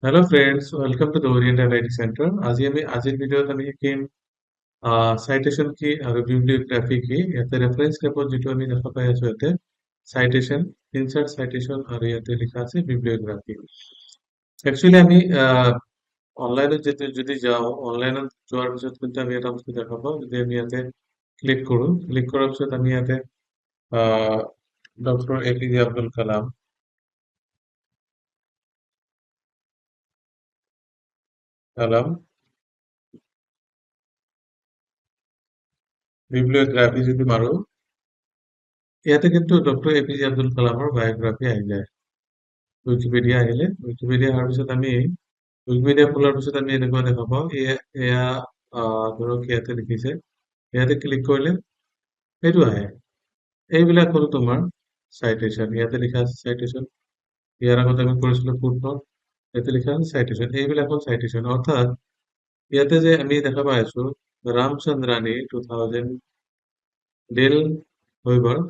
Hello friends, welcome to the Oriental IT Centre. আজিৰ ভিডিঅ'ত আমি শিকিম citation কি আৰু bibliography কি। ইয়াতে reference tabত যিটো আমি দেখা পাই আছো ইয়াতে citation, insert citation আৰু ইয়াতে লিখা আছে bibliography. Actually আমি অনলাইনত যদি যাওঁ, অনলাইনত যোৱাৰ পিছত কিন্তু আমি এটা বস্তু দেখা পাওঁ যদি আমি ইয়াতে ক্লিক কৰাৰ পিছত আমি ইয়াতে doctor APJ Abdul Kalam bibliography যদি মাৰো ইয়াতে কিন্তু ডক্টৰ APJ আব্দুল কালামৰ বায়োগ্ৰাফি আহি যায় উইকিপিডিয়া আহিলে উইকিপিডিয়া অহাৰ পিছত আমি উইকিপিডিয়া খোলাৰ পিছত আমি এনেকুৱা দেখা পাওঁ এয়া ধৰক ইয়াতে লিখিছে ইয়াতে ক্লিক কৰিলে এইটো আহে এইবিলাক হ'ল তোমাৰ citation ইয়াতে লিখা আছে citation ইয়াৰ আগত আমি কৰিছিলো footnote ইয়াতে লিখা আছে citation এইবিলাক হ'ল citation অৰ্থাৎ ইয়াতে যে আমি দেখা পাই আছো ৰামচন্দ্ৰানী 2000 ডেল হৈবৰ্গ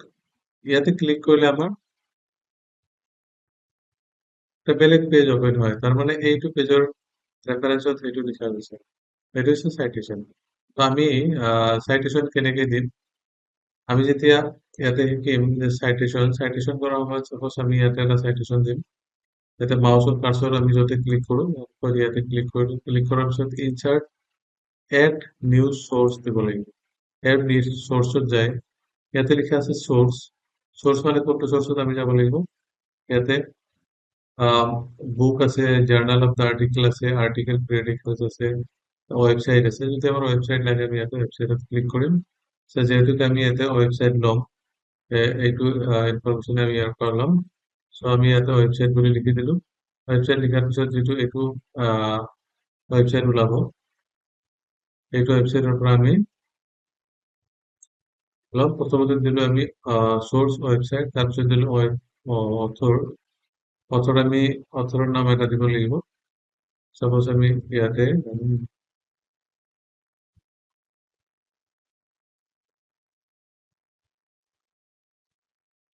ইয়াতে ক্লিক কৰিলে আমাৰ একটা বেলেগ পেজ ওপেন হয় তাৰ মানে এইটো পেজৰ ৰেফাৰেন্সত এইটো লিখা হৈছে এইটো হৈছে citation তো আমি citation কেনেকৈ দিম আমি যেতিয়া ইয়াতে শিকিম যে citation কৰাৰ সময়ত suppose আমি ইয়াতে এটা citation দিম ইয়াতে মাউচৰ কাৰ্সৰ আমি যতে ক্লিক কৰো ইয়াতে ক্লিক কৰাৰ পিছত insert add new source দিব লাগিব add new sourceত যায় ইয়াতে লিখা আছে source মানে কোনটো sourceত আমি যাব লাগিব ইয়াতে বুক আছে জার্নাল অফ দ্য আর্টিকেল আছে আর্টিকেল ক্রেডিটস আছে ওয়েবসাইট আছে যদি আমার ওয়েবসাইট লাগে আমি ইয়াতে ওয়েবসাইটত ক্লিক কৰিম যেহেতু আমি ইয়াতে ওয়েবসাইট লম এইটো ইনফৰমেশন আমি ইয়াৰ পৰা লম সো আমি ইয়াতে ওয়েবসাইট বুলি লিখি দিলো ওয়েবসাইট লিখাৰ পিছত যেটো এইটো ওয়েবসাইট ওলাব এইটো ওয়েবসাইটৰ পৰা আমি লম প্ৰথমতে দিলো আমি সোৰ্স ওয়েবসাইট তাৰপিছত দিলো অথৰ আমি অথৰৰ নাম এটা দিব লাগিব সাপোজ আমি ইয়াতে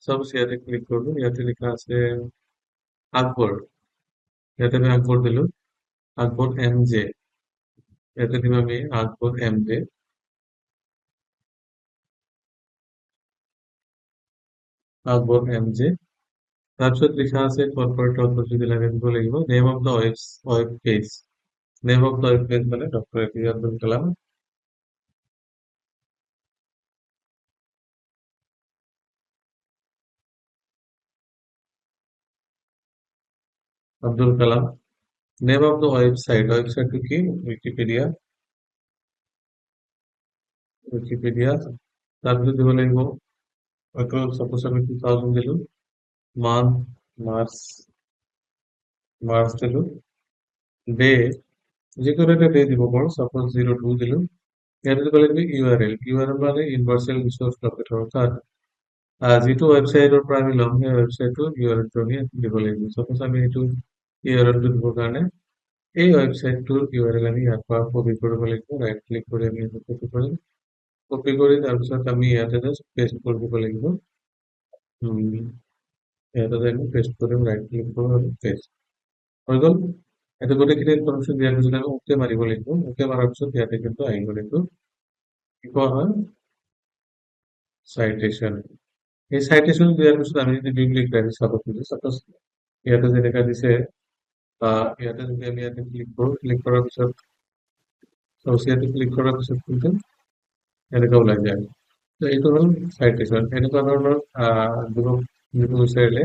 সাপোজ ইয়াতে ক্লিক করব ইয়াতে লেখা আছে আকবর ইয়াতে আমি আকবর দিলো আকবর এমজে ইয়াতে দিব আমি আকবর এমজে আকবর এমজে তাৰপিছত লিখা আছে কর্পোরেট অথর যদি লাগে দিব লাগিব name of the web page name of the web page মানে doctor APJ Abdul Kalam Abdul Kalam name of the ওয়েবসাইটটো কি উইকিপিডিয়া তাৰপিছত দিব লাগিব সাপোজ আমি 2000 দিলো মান্থ মার্চ দিলো ডে যিকোনো একটা ডে দিব পারো সাপোজ 02 দিলো ইয়াতে দিব লাগিব ইউআরএল মানে ইউনিভার্সাল রিসোর্স লোকেটর অর্থাৎ যিটো ওয়েবসাইটৰ পৰা আমি লম সেই ওয়েবসাইটটো ইউআৰএলটো আমি দিব লাগিব সাপোজ আমি এইটো ইউআৰএলটো দিবৰ কাৰণে এই ওয়েবসাইটটোৰ ইউআৰএল আমি ইয়াৰ পৰা কপি কৰিব লাগিব ৰাইট ক্লিক কৰি আমি কপি কৰিম কপি কৰি তাৰপিছত আমি ইয়াতে জাস্ট পেস্ট কৰি দিব লাগিব ইয়াতে আমি পেস্ট কৰিম ৰাইট ক্লিক কৰিম আৰু পেস্ট হৈ গ'ল এটা গোটেইখিনি ইনফৰমেশন দিয়াৰ পিছত আমি ওকে মাৰিব লাগিব ওকে মাৰাৰ পিছত ইয়াতে কিন্তু আহি গ'ল এইটো কি কোৱা হয় citation এই citation দিয়াৰ পিছত আমি যদি bibliography চাব খুজো সাপোজ ইয়াতে যেনেকা দিছে ইয়াতে যদি আমি ইয়াতে ক্লিক কৰাৰ পিছত ইয়াতে ক্লিক কৰাৰ পিছত কিন্তু এনেকা ওলাই যায় তো এইটো হ'ল citation এনেকুৱা ধৰণৰ দিব বিচাৰিলে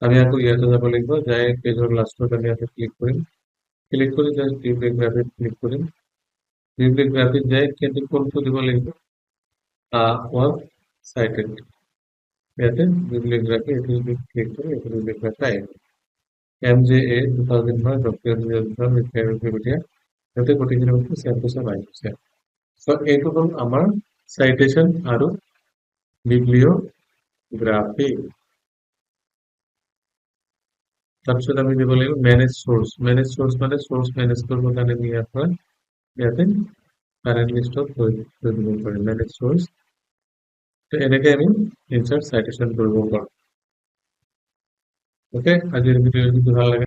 আমি আকৌ ইয়াতে যাব লাগিব যাই পেজৰ লাষ্টত আমি ইয়াতে ক্লিক কৰিম ক্লিক কৰি জাস্ট বিব্লিওগ্ৰাফিত ক্লিক কৰিম বিব্লিওগ্রাফিত যাই কিন্তু কোনটো দিব লাগিব ওয়ার্ক সাইটেড ইয়াতে বিব্লিওগ্রাফি এটি যদি ক্লিক করি এটি বিব্লিওগ্রাফি আইবে MJA 2009 ডক্টর উইকিপিডিয়া এতে গোটেইখিনি বস্তু সেম আহিছে সো এইটো হ'ল আমাৰ সাইটেশন আৰু বিব্লিওগ্ৰাফি তাৰপিছত আমি দিব লাগিব মেনেজ সোৰ্স মানে সোৰ্স মেনেজ কৰিবৰ কাৰণে আমি ইয়াৰ পৰা ইয়াতে কাৰেন্ট লিষ্টত থৈ দিব পাৰিম মেনেজ সোৰ্স তো এনেকে আমি ইনসাৰ্ট সাইটেশন কৰিব পাৰোঁ ওকে আজিৰ ভিডিঅ' যদি ভাল লাগে